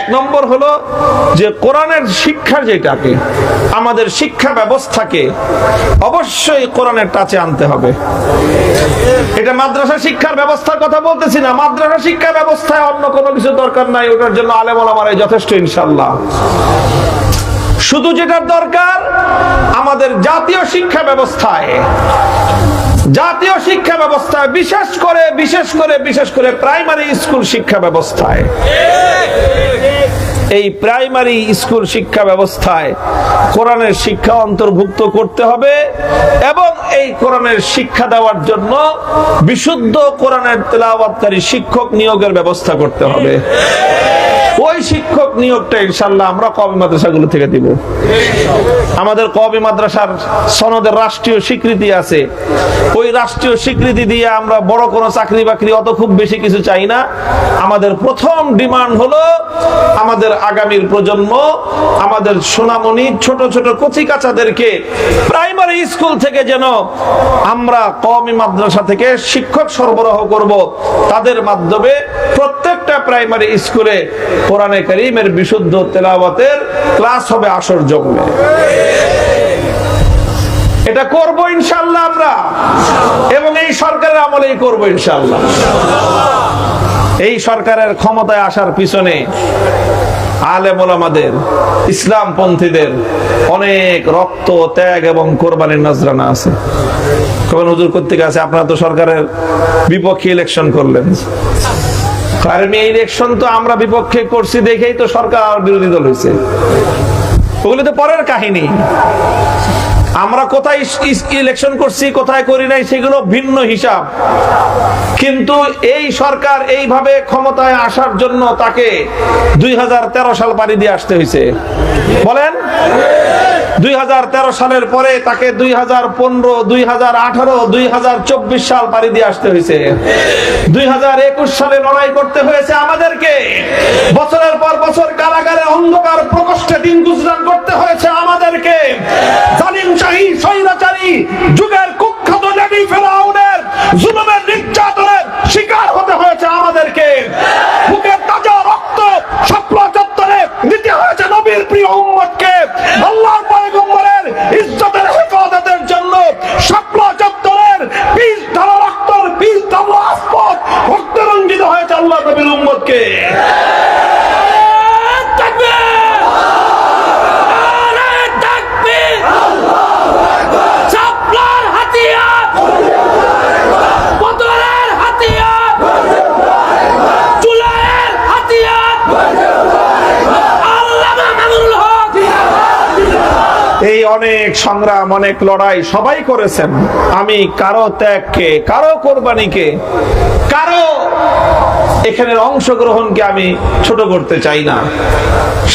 এক নম্বর হলো যে কোরআনের শিক্ষা, যেটাকে আমাদের শিক্ষা ব্যবস্থাকে অবশ্যই কোরআনের টাচে আনতে হবে। এটা মাদ্রাসা শিক্ষার ব্যবস্থার কথা বলতেছি না, মাদ্রাসা শিক্ষা ব্যবস্থায় অন্য কোনো কিছু দরকার নাই, ওটার জন্য আলেম ওলামারাই যথেষ্ট ইনশাআল্লাহ। শুধু যেটার দরকার আমাদের জাতীয় শিক্ষা ব্যবস্থায়, বিশেষ করে প্রাইমারি স্কুল শিক্ষা ব্যবস্থায়, এই প্রাইমারি স্কুল শিক্ষা ব্যবস্থায় কোরআনের শিক্ষা অন্তর্ভুক্ত করতে হবে এবং এই কোরআনের শিক্ষা দেওয়ার জন্য বিশুদ্ধ কোরআনের তেলাওয়াতকারী শিক্ষক নিয়োগের ব্যবস্থা করতে হবে। ওই শিক্ষক নিয়োগটা ইনশাআল্লাহ আমরা কওমি মাদ্রাসাগুলো থেকে দিব। আমাদের কওমি মাদ্রাসার সনদের রাষ্ট্রীয় স্বীকৃতি আছে, ওই রাষ্ট্রীয় স্বীকৃতি দিয়ে আমরা বড় কোনো চাকরি বাকরি অত খুব বেশি কিছু চাই না। আমাদের প্রথম ডিমান্ড হলো আমাদের আগামীর প্রজন্ম, আমাদের সোনামণি ছোট ছোট কচি কাচাদেরকে প্রাইমারি স্কুল থেকে যেন আমরা কওমি মাদ্রাসা থেকে শিক্ষক সরবরাহ করব, তাদের মাধ্যমে প্রত্যেকটা প্রাইমারি স্কুলে কোরআনে কারীমের বিশুদ্ধ তেলাওয়াতের ক্লাস হবে, আসর জমবে। এটা করব ইনশাআল্লাহ আমরা, এবং এই সরকারের আমলেই করব ইনশাআল্লাহ। এই সরকারের ক্ষমতায় আসার পিছনে আলেম ওলামাদের, ইসলাম পন্থীদের অনেক রক্ত, ত্যাগ এবং কোরবানির নজরানা আছে। কখন হুজুর করতে গেছে, আপনারা তো সরকারের বিপক্ষে ইলেকশন করলেন। কারণ এই ইলেকশন তো আমরা বিপক্ষে করছি দেখেই তো সরকার বিরোধী দল হয়েছে। ওগুলো তো পরের কাহিনী। আমরা কোথায় ইলেকশন করছি, কোথায় করি নাই, সেগুলো ভিন্ন হিসাব। কিন্তু এই সরকার এইভাবে ক্ষমতায় আসার জন্য তাকে 2013 সাল পাড়ি দিয়ে আসতে হয়েছে। বলেন, 2013 সালের পরে তাকে 2015, 2018, 2024 সাল পাড়ি দিয়ে আসতে হয়েছে। 2021 সালে লড়াই করতে হয়েছে আমাদেরকে। বছরের পর বছর কারাগারে অন্ধকার প্রকোষ্ঠে দিন গুজরান করতে হয়েছে আমাদেরকে। জালিম শাহী স্বৈরাচারী যুগের কুখ্যাত নবী ফেরাউনের জুলুমের নির্যাতনের শিকার হতে হয়েছে আমাদেরকে। বুকের তাজা রক্ত শাপলা চত্বরে দিতে হয়েছে নবীর প্রিয় উম্মতকে। আল্লাহর পয়গম্বরের ইজ্জতের হেফাজতের জন্য শাপলা চত্বরের বীজ ধারা রক্তের বীজ ধারা আসপদ রক্তে রঞ্জিত হয়েছে আল্লাহর নবীর উম্মতকে। এই অনেক সংগ্রাম, অনেক লড়াই সবাই করেছেন। আমি কারো ত্যাগকে, কারো কোরবানিকে, কারো এখানের অংশগ্রহণকে আমি ছোট করতে চাই না।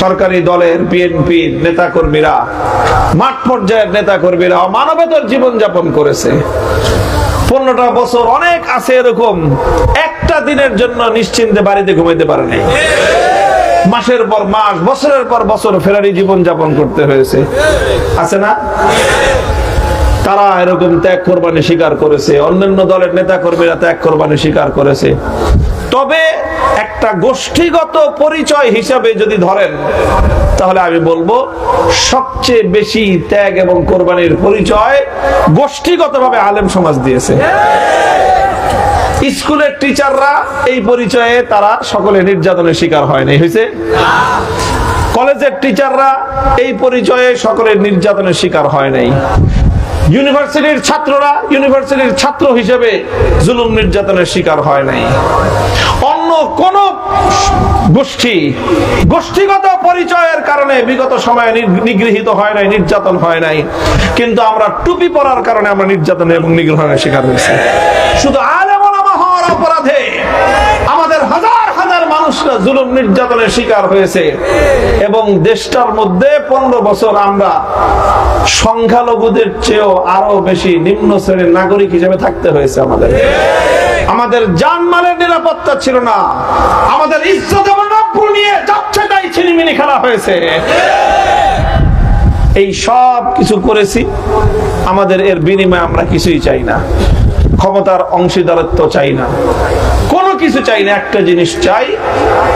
সরকারি দলের বিএনপির নেতাকর্মীরা, মাঠ পর্যায়ের নেতাকর্মীরা মানবেতর জীবন যাপন করেছে। 15টা বছর অনেক আছে এরকম একটা দিনের জন্য নিশ্চিন্তে বাড়িতে ঘুমাইতে পারে নাই। মাসের পর মাস, বছরের পর বছর ফেরারি জীবন যাপন করতে হয়েছে, আছে না? তারা এরকম ত্যাগ কোরবানি স্বীকার করেছে। অন্যান্য দলের নেতা কর্মীরা ত্যাগ কোরবানি স্বীকার করেছে। তবে একটা গোষ্ঠীগত পরিচয় হিসাবে যদি ধরেন, তাহলে আমি বলবো সবচেয়ে বেশি ত্যাগ এবং কোরবানির পরিচয় গোষ্ঠীগতভাবে আলেম সমাজ দিয়েছে। স্কুলের টিচাররা এই পরিচয়ে তারা সকলে নির্যাতনের শিকার হয় নাই, হয়েছে? কলেজের টিচাররা এই পরিচয়ে সকলে নির্যাতনের শিকার হয় নাই। ইউনিভার্সিটির ছাত্ররা ইউনিভার্সিটির ছাত্র হিসেবে জুলুম নির্যাতনের শিকার হয় নাই। অন্য কোন গোষ্ঠী গোষ্ঠীগত পরিচয়ের কারণে বিগত সময়ে নিগৃহীত হয় নাই, নির্যাতন হয় নাই। কিন্তু আমরা টুপি পরার কারণে আমরা নির্যাতন এবং নিগ্রহের শিকার হয়েছি। শুধু আলেম ওলামা হওয়ার অপরাধে আমাদের হাজার হাজার মানুষরা জুলুম নির্যাতনের শিকার হয়েছে। এবং দেশটার মধ্যে 15 বছর আমরা সংখ্যালঘুদের চেয়েও আরো বেশি নিম্ন শ্রেণীর নাগরিক হিসেবে থাকতে হয়েছে। আমাদের জানমালের নিরাপত্তা ছিল না, আমাদের ইজ্জত এবং নফল নিয়ে যাচ্ছে তাই ছিনিমিনি খেলা হয়েছে। এই সব কিছু করেছি, আমাদের এর বিনিময়ে আমরা কিছুই চাই না। ক্ষমতার অংশীদারত্ব চাই না, কোনো কিছু চাই না। একটা জিনিস চাই,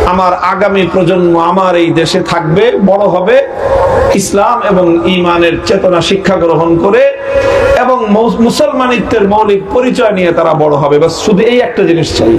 আমার আগামী প্রজন্ম আমার এই দেশে থাকবে, বড় হবে, ইসলাম এবং ঈমানের চেতনা শিক্ষা গ্রহণ করে এবং মুসলমানিত্বের মৌলিক পরিচয় নিয়ে তারা বড় হবে। বাস শুধু এই একটা জিনিস চাই।